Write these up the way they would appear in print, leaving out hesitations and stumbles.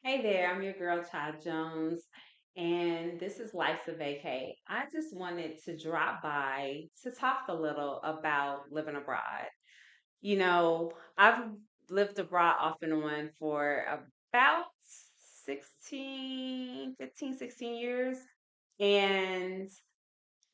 Hey there, I'm your girl Chad Jones, and this is Life's a Vacay. I just wanted to drop by to talk a little about living abroad. I've lived abroad off and on for about 16 years, and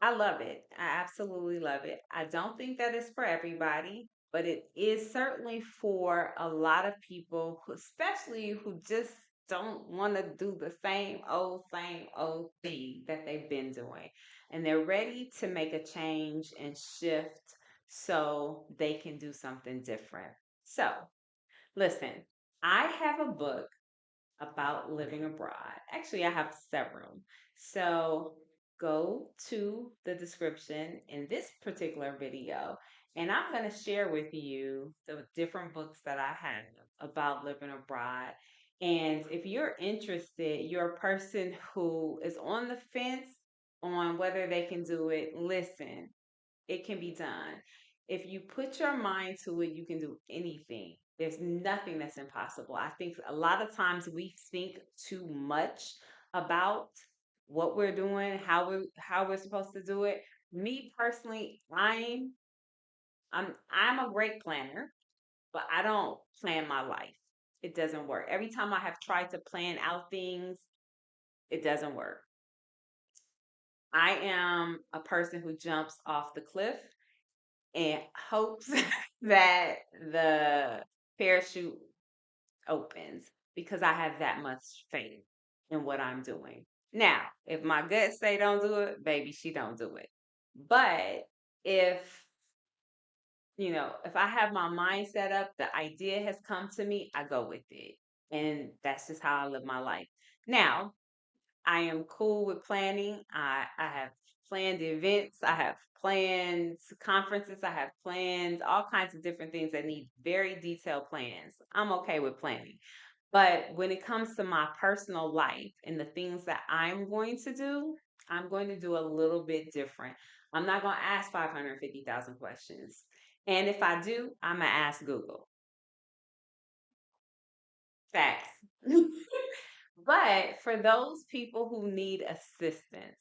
I love it. I absolutely love it. I don't think that it's for everybody, but it is certainly for a lot of people, especially who just don't want to do the same old thing that they've been doing. And they're ready to make a change and shift so they can do something different. So, listen, I have a book about living abroad. Actually, I have several. So go to the description in this particular video, and I'm going to share with you the different books that I have about living abroad. And if you're interested, you're a person who is on the fence on whether they can do it, listen, it can be done. If you put your mind to it, you can do anything. There's nothing that's impossible. I think a lot of times we think too much about what we're doing, how we're supposed to do it. Me personally, I'm a great planner, but I don't plan my life. It doesn't work. Every time I have tried to plan out things, it doesn't work. I am a person who jumps off the cliff and hopes that the parachute opens because I have that much faith in what I'm doing. Now, if my gut say don't do it, baby, she don't do it. But if if I have my mind set up, the idea has come to me, I go with it. And that's just how I live my life. Now, I am cool with planning. I have planned events. I have planned conferences. I have planned all kinds of different things that need very detailed plans. I'm okay with planning. But when it comes to my personal life and the things that I'm going to do, I'm going to do a little bit different. I'm not going to ask 550,000 questions. And if I do, I'm going to ask Google. Facts. But for those people who need assistance,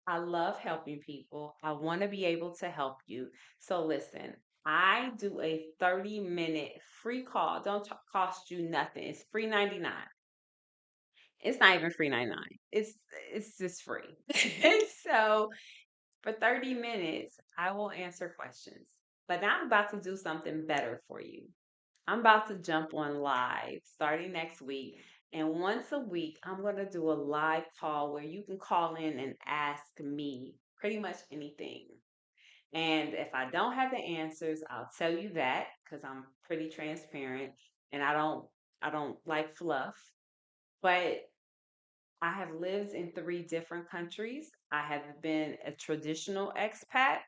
I love helping people. I want to be able to help you. So listen, I do a 30-minute free call. Don't cost you nothing. It's free 99. It's not even free 99. It's just free. So for 30 minutes, I will answer questions. But now I'm about to do something better for you. I'm about to jump on live starting next week. And once a week, I'm going to do a live call where you can call in and ask me pretty much anything. And if I don't have the answers, I'll tell you that because I'm pretty transparent and I don't like fluff. But I have lived in three different countries. I have been a traditional expat.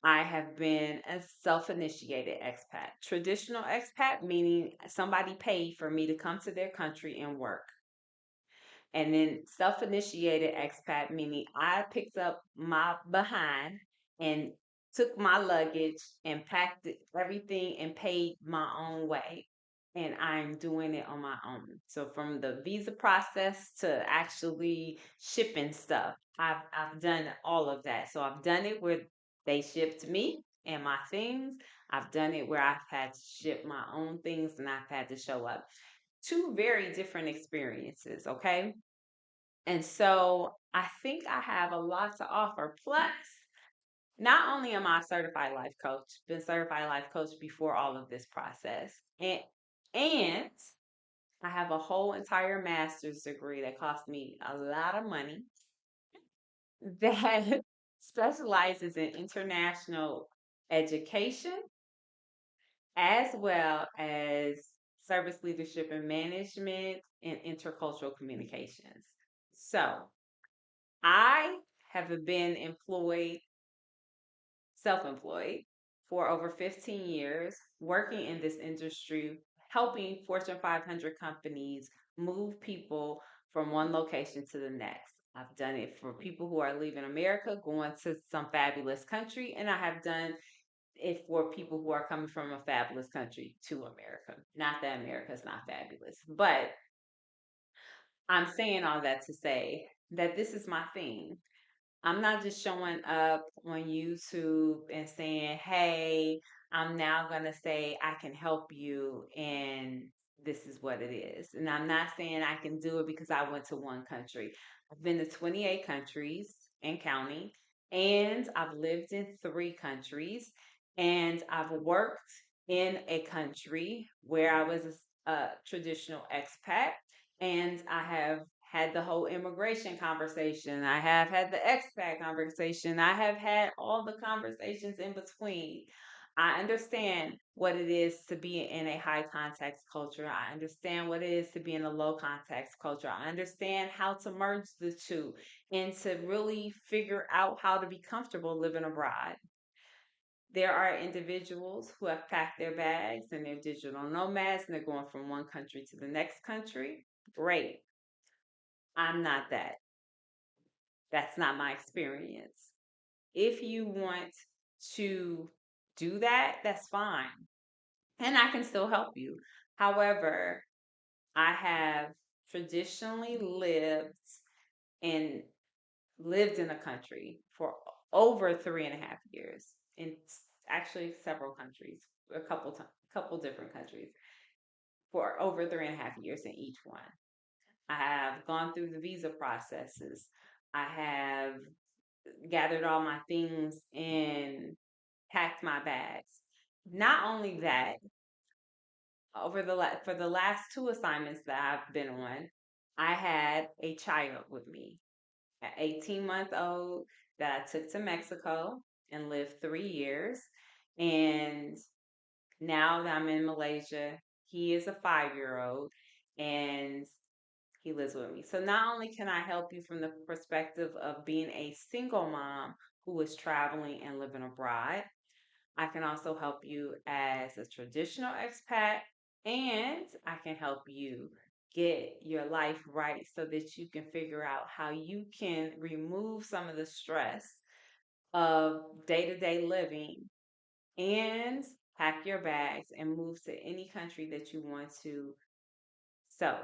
I have been a self initiated expat. Traditional expat meaning somebody paid for me to come to their country and work. And then self initiated expat meaning I picked up my behind and took my luggage and packed everything and paid my own way. And I'm doing it on my own. So from the visa process to actually shipping stuff, I've done all of that. So I've done it where they shipped me and my things. I've done it where I've had to ship my own things and I've had to show up. Two very different experiences, okay? And so I think I have a lot to offer. Plus, not only am I a certified life coach, been certified life coach before all of this process, and I have a whole entire master's degree that cost me a lot of money that specializes in international education as well as service leadership and management and intercultural communications. So I have been employed, self employed, for over 15 years, working in this industry, helping Fortune 500 companies move people from one location to the next. I've done it for people who are leaving America, going to some fabulous country, and I have done it for people who are coming from a fabulous country to America. Not that America is not fabulous, but I'm saying all that to say that this is my thing. I'm not just showing up on YouTube and saying, hey, I'm now going to say I can help you and this is what it is. And I'm not saying I can do it because I went to one country. I've been to 28 countries and counting, and I've lived in three countries, and I've worked in a country where I was a traditional expat, and I have had the whole immigration conversation. I have had the expat conversation. I have had all the conversations in between. I understand what it is to be in a high context culture. I understand what it is to be in a low context culture. I understand how to merge the two and to really figure out how to be comfortable living abroad. There are individuals who have packed their bags and they're digital nomads and they're going from one country to the next country. Great. I'm not that. That's not my experience. If you want to do that, that's fine. And I can still help you. However, I have traditionally in lived in a country for over 3.5 years in actually several countries, couple different countries for over 3.5 years in each one. I have gone through the visa processes. I have gathered all my things and packed my bags. Not only that, for the last two assignments that I've been on, I had a child with me, an 18-month-old that I took to Mexico and lived 3 years. And now that I'm in Malaysia, he is a 5-year old and he lives with me. So not only can I help you from the perspective of being a single mom who is traveling and living abroad, I can also help you as a traditional expat, and I can help you get your life right so that you can figure out how you can remove some of the stress of day to day living and pack your bags and move to any country that you want to. So,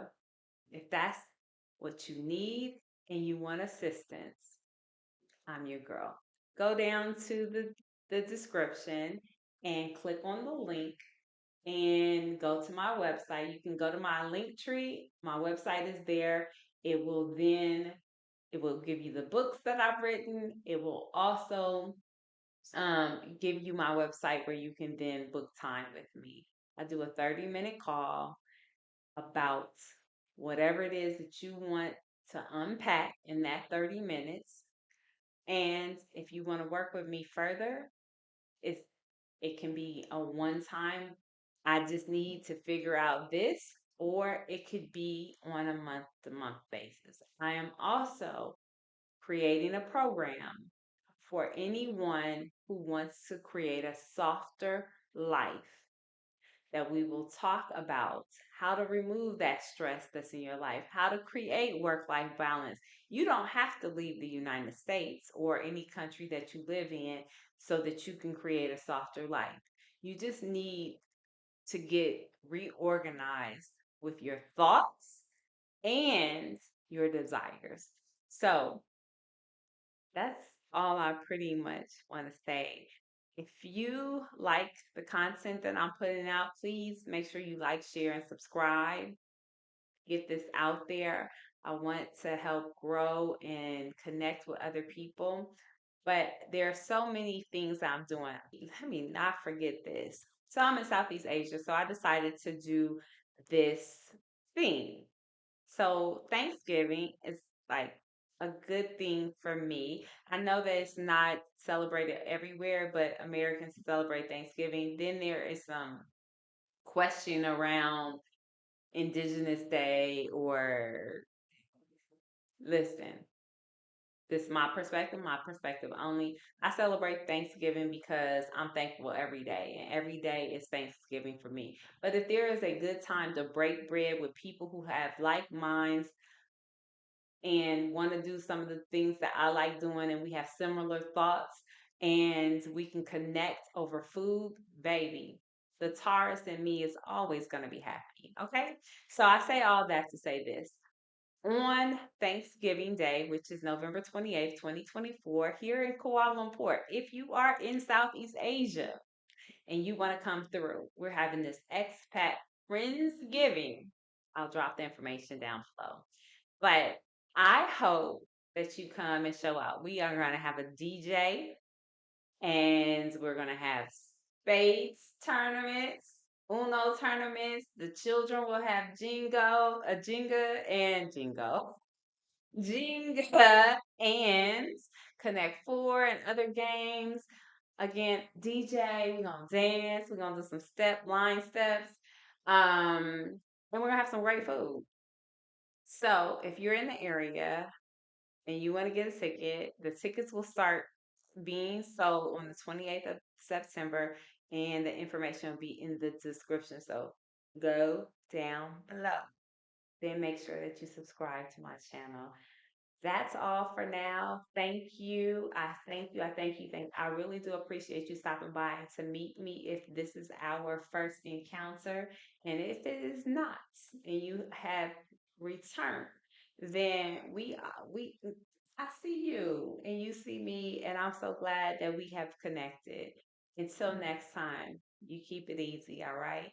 if that's what you need and you want assistance, I'm your girl. Go down to the description and click on the link and go to my website. You can go to my link tree. My website is there. It will then it will give you the books that I've written. It will also give you my website where you can then book time with me. I do a 30-minute call about whatever it is that you want to unpack in that 30 minutes. And if you want to work with me further, it's it can be a one time, I just need to figure out this, or it could be on a month to month basis. I am also creating a program for anyone who wants to create a softer life, that we will talk about how to remove that stress that's in your life, how to create work life balance. You don't have to leave the United States or any country that you live in so that you can create a softer life. You just need to get reorganized with your thoughts and your desires. So, that's all I pretty much want to say. If you like the content that I'm putting out, please make sure you like, share, and subscribe. Get this out there. I want to help grow and connect with other people. But there are so many things I'm doing. Let me not forget this. So I'm in Southeast Asia, so I decided to do this thing. So Thanksgiving is like a good thing for me. I know that it's not celebrated everywhere, but Americans celebrate Thanksgiving. Then there is some question around Indigenous Day or listen, this is my perspective only. I celebrate Thanksgiving because I'm thankful every day, and every day is Thanksgiving for me. But if there is a good time to break bread with people who have like minds and want to do some of the things that I like doing, and we have similar thoughts, and we can connect over food, baby. The Taurus in me is always going to be happy. Okay. So I say all that to say this. on Thanksgiving Day, which is November 28th, 2024, here in Kuala Lumpur. If you are in Southeast Asia and you want to come through, we're having this expat Friendsgiving. I'll drop the information down below. But I hope that you come and show out. We are going to have a DJ and we're going to have spades tournaments, Uno tournaments. The children will have Jenga and Connect Four and other games. Again, DJ, we're gonna dance, we're gonna do some line steps, and we're gonna have some great food. So if you're in the area and you want to get a ticket, the tickets will start being sold on the 28th of September, and the information will be in the description. So go down below. Then make sure that you subscribe to my channel. That's all for now. Thank you. I thank you. I thank you. I really do appreciate you stopping by to meet me if this is our first encounter. And if it is not, and you have returned, then I see you and you see me, and I'm so glad that we have connected. Until next time, you keep it easy, all right?